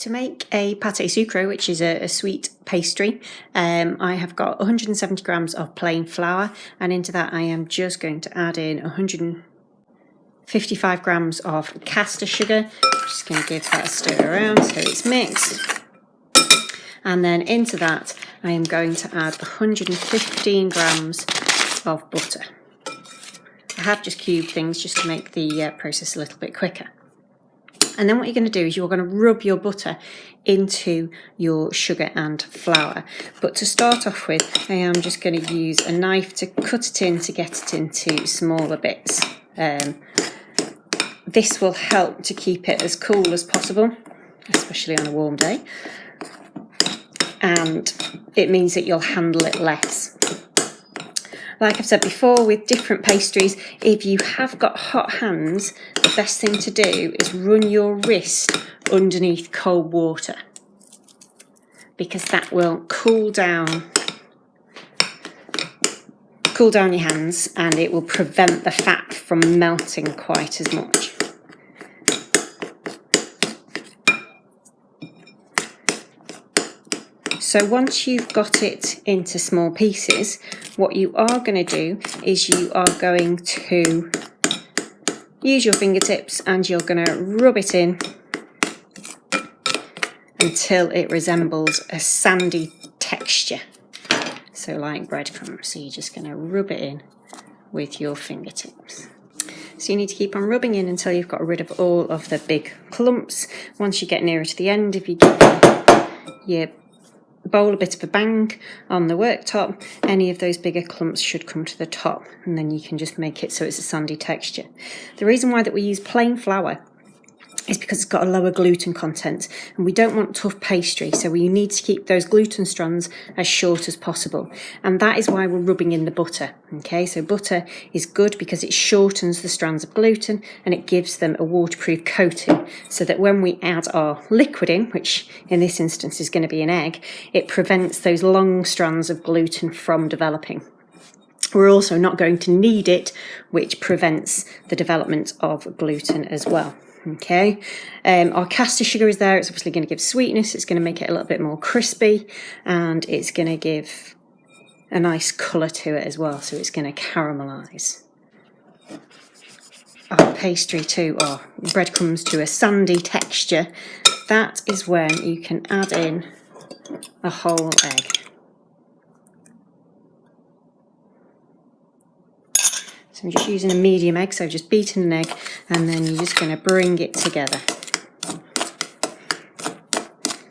To make a pate sucre, which is a sweet pastry, I have got 170 grams of plain flour, and into that I am just going to add in 155 grams of caster sugar. I'm just going to give that a stir around so it's mixed. And then into that I am going to add 115 grams of butter. I have just cubed things just to make the process a little bit quicker. And then what you're going to do is you're going to rub your butter into your sugar and flour. But to start off with, I am just going to use a knife to cut it in to get it into smaller bits. This will help to keep it as cool as possible, especially on a warm day. And it means that you'll handle it less. Like I've said before, with different pastries, if you have got hot hands, the best thing to do is run your wrist underneath cold water, because that will cool down your hands and it will prevent the fat from melting quite as much. So once you've got it into small pieces, what you are going to do is you are going to use your fingertips and you're going to rub it in until it resembles a sandy texture. So like breadcrumbs, so you're just going to rub it in with your fingertips. So you need to keep on rubbing in until you've got rid of all of the big clumps. Once you get nearer to the end, if you give your bowl a bit of a bang on the worktop, any of those bigger clumps should come to the top, and then you can just make it so it's a sandy texture. The reason why that we use plain flour is because it's got a lower gluten content, and we don't want tough pastry, so we need to keep those gluten strands as short as possible, and that is why we're rubbing in the butter. Okay, so butter is good because it shortens the strands of gluten and it gives them a waterproof coating, so that when we add our liquid in, which in this instance is going to be an egg, it prevents those long strands of gluten from developing. We're also not going to knead it, which prevents the development of gluten as well. Okay, our caster sugar is there. It's obviously going to give sweetness, it's going to make it a little bit more crispy, and it's going to give a nice colour to it as well, so it's going to caramelise our pastry to our breadcrumbs to a sandy texture. That is when you can add in a whole egg. So I'm just using a medium egg, so just beating an egg, and then you're just going to bring it together.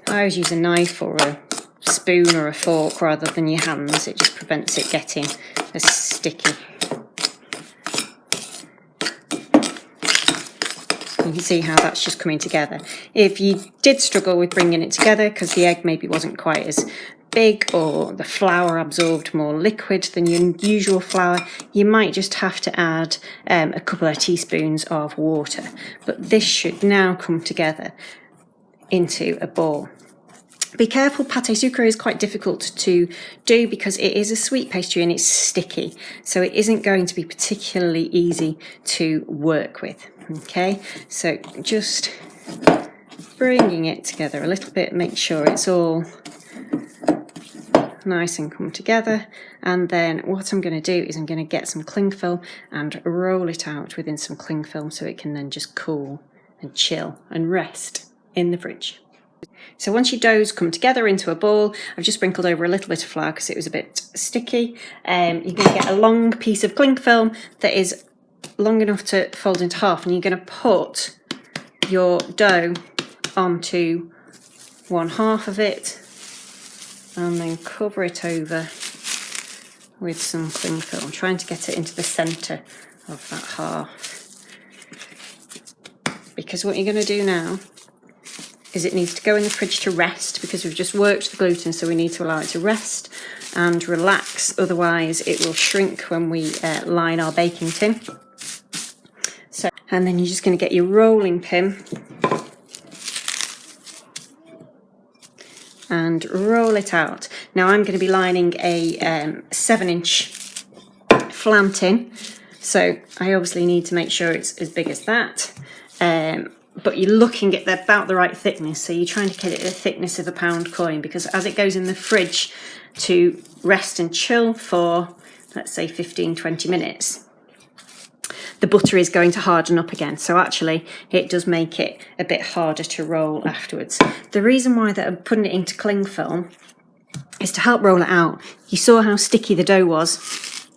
I always use a knife or a spoon or a fork rather than your hands. It just prevents it getting as sticky. You can see how that's just coming together. If you did struggle with bringing it together because the egg maybe wasn't quite as big or the flour absorbed more liquid than your usual flour, you might just have to add a couple of teaspoons of water. But this should now come together into a ball. Be careful, pate sucre is quite difficult to do because it is a sweet pastry and it's sticky, so it isn't going to be particularly easy to work with. Okay, so just bringing it together a little bit, make sure it's all nice and come together, and then what I'm going to do is I'm going to get some cling film and roll it out within some cling film so it can then just cool and chill and rest in the fridge. So once your dough's come together into a ball, I've just sprinkled over a little bit of flour because it was a bit sticky. You're going to get a long piece of cling film that is long enough to fold into half, and you're going to put your dough onto one half of it and then cover it over with some cling film, trying to get it into the centre of that half. Because what you're going to do now is it needs to go in the fridge to rest, because we've just worked the gluten, so we need to allow it to rest and relax, otherwise it will shrink when we line our baking tin. So, and then you're just going to get your rolling pin and roll it out. Now I'm going to be lining a 7-inch flan tin, so I obviously need to make sure it's as big as that. but you're looking at about the right thickness, so you're trying to get it the thickness of a pound coin, because as it goes in the fridge to rest and chill for, let's say, 15-20 minutes, the butter is going to harden up again. So actually it does make it a bit harder to roll afterwards. The reason why that I'm putting it into cling film is to help roll it out. You saw how sticky the dough was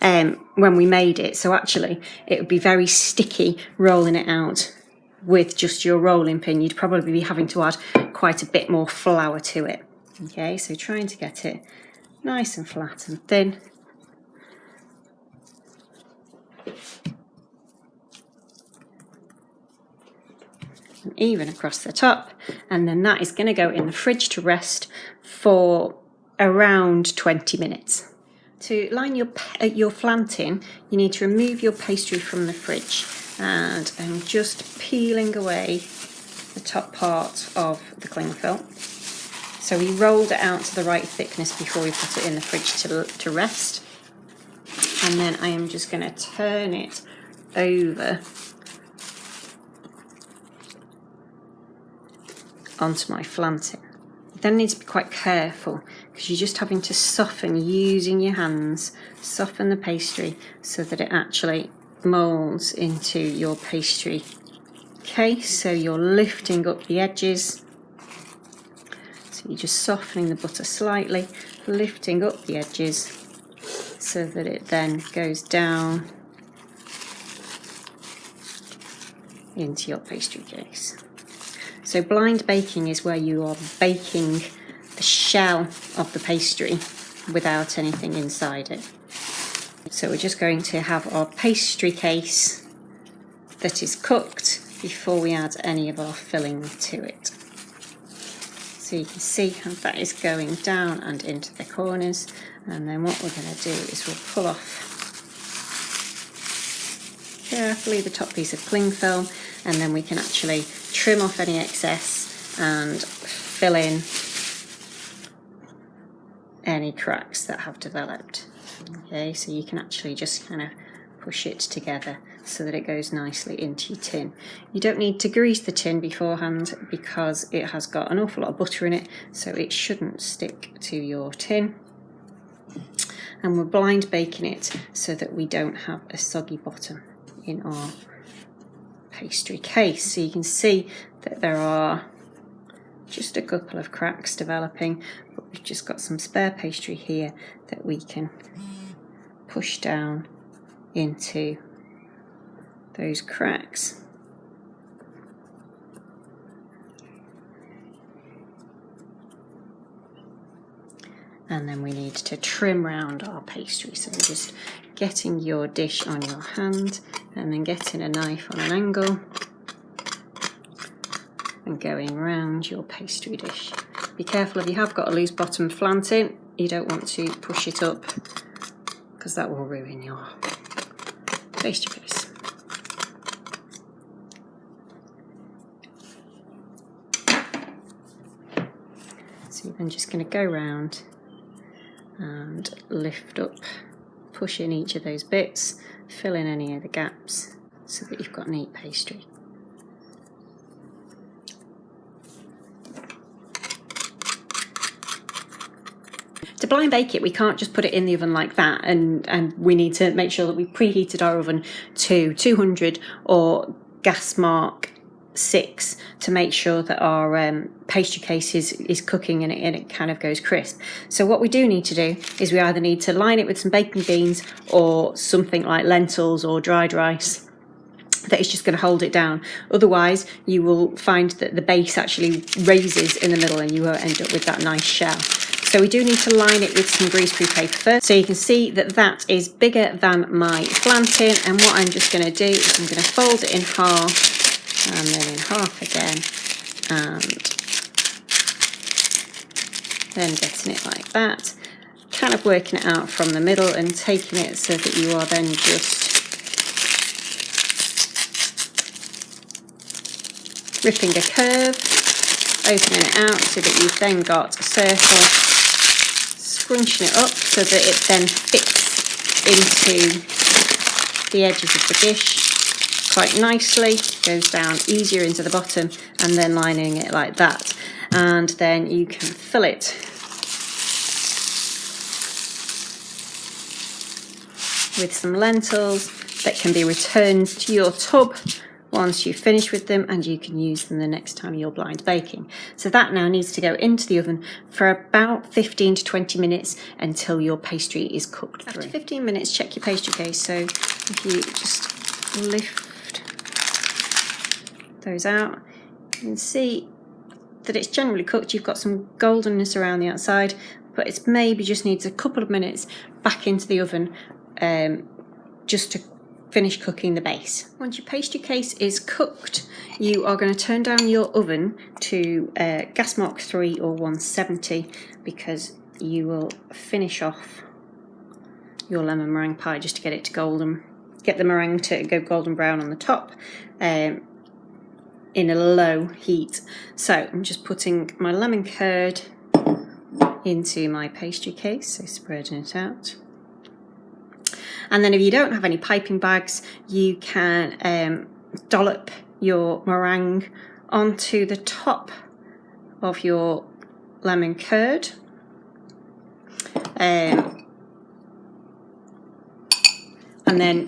when we made it, so actually it would be very sticky rolling it out with just your rolling pin. You'd probably be having to add quite a bit more flour to it. Okay, so trying to get it nice and flat and thin. And even across the top, and then that is going to go in the fridge to rest for around 20 minutes. To line your flan tin, you need to remove your pastry from the fridge, and I'm just peeling away the top part of the cling film. So we rolled it out to the right thickness before we put it in the fridge to rest, and then I am just going to turn it over onto my flan tin. You then need to be quite careful, because you're just having to soften using your hands, soften the pastry so that it actually moulds into your pastry case. So you're lifting up the edges, so you're just softening the butter slightly, lifting up the edges so that it then goes down into your pastry case. So blind baking is where you are baking the shell of the pastry without anything inside it. So we're just going to have our pastry case that is cooked before we add any of our filling to it. So you can see how that is going down and into the corners, and then what we're going to do is we'll pull off carefully the top piece of cling film, and then we can actually trim off any excess and fill in any cracks that have developed. Okay, so you can actually just kind of push it together so that it goes nicely into your tin. You don't need to grease the tin beforehand because it has got an awful lot of butter in it, so it shouldn't stick to your tin. And we're blind baking it so that we don't have a soggy bottom in our pastry case. So you can see that there are just a couple of cracks developing, but we've just got some spare pastry here that we can push down into those cracks. And then we need to trim round our pastry, so we're just getting your dish on your hand and then getting a knife on an angle and going round your pastry dish. Be careful if you have got a loose bottom flan tin, you don't want to push it up because that will ruin your pastry case. So you're then just going to go round and lift up, push in each of those bits, fill in any of the gaps so that you've got neat pastry. To blind bake it, we can't just put it in the oven like that, and we need to make sure that we preheated our oven to 200 or gas mark 6 to make sure that our pastry case is cooking and it kind of goes crisp. So what we do need to do is we either need to line it with some baking beans or something like lentils or dried rice that is just going to hold it down. Otherwise you will find that the base actually raises in the middle and you won't end up with that nice shell. So we do need to line it with some greaseproof paper first. So you can see that that is bigger than my flan tin, and what I'm just going to do is I'm going to fold it in half and then in half again, and then getting it like that, kind of working it out from the middle and taking it so that you are then just ripping a curve, opening it out so that you've then got a circle, scrunching it up so that it then fits into the edges of the dish, quite nicely, goes down easier into the bottom, and then lining it like that. And then you can fill it with some lentils that can be returned to your tub once you finish with them, and you can use them the next time you're blind baking. So that now needs to go into the oven for about 15 to 20 minutes until your pastry is cooked through. After 15 minutes, check your pastry case. So if you just lift those out, you can see that it's generally cooked. You've got some goldenness around the outside, but it maybe just needs a couple of minutes back into the oven just to finish cooking the base. Once your pastry case is cooked, you are going to turn down your oven to gas mark 3 or 170, because you will finish off your lemon meringue pie just to get it to get the meringue to go golden brown on the top in a low heat. So I'm just putting my lemon curd into my pastry case, so spreading it out. And then if you don't have any piping bags, you can dollop your meringue onto the top of your lemon curd. And then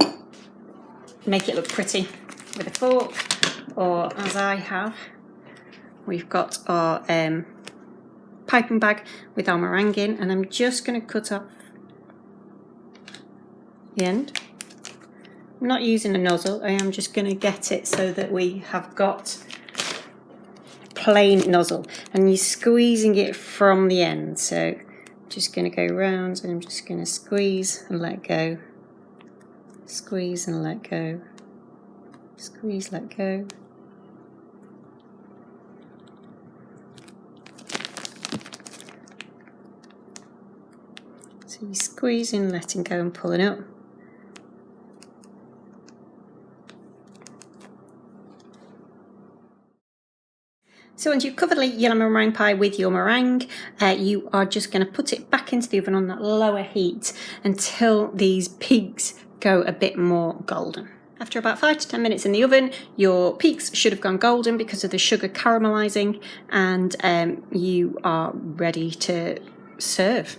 make it look pretty with a fork, or as I have, we've got our piping bag with our meringue in, and I'm just going to cut off the end. I'm not using a nozzle, I am just going to get it so that we have got plain nozzle, and you're squeezing it from the end. So I'm just going to go round, and I'm just going to squeeze and let go, squeeze and let go, squeeze, let go. So you're squeezing, letting go and pulling up. So once you've covered your lemon meringue pie with your meringue, you are just going to put it back into the oven on that lower heat until these peaks go a bit more golden. After about 5 to 10 minutes in the oven, your peaks should have gone golden because of the sugar caramelising, and you are ready to serve.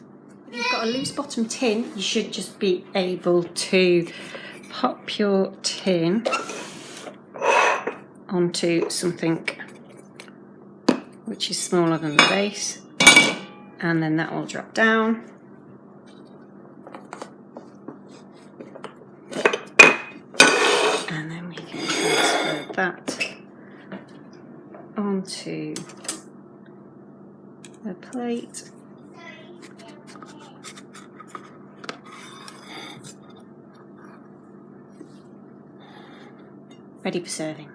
If you've got a loose bottom tin, you should just be able to pop your tin onto something which is smaller than the base, and then that will drop down. And then we can transfer that onto the plate. Ready for serving.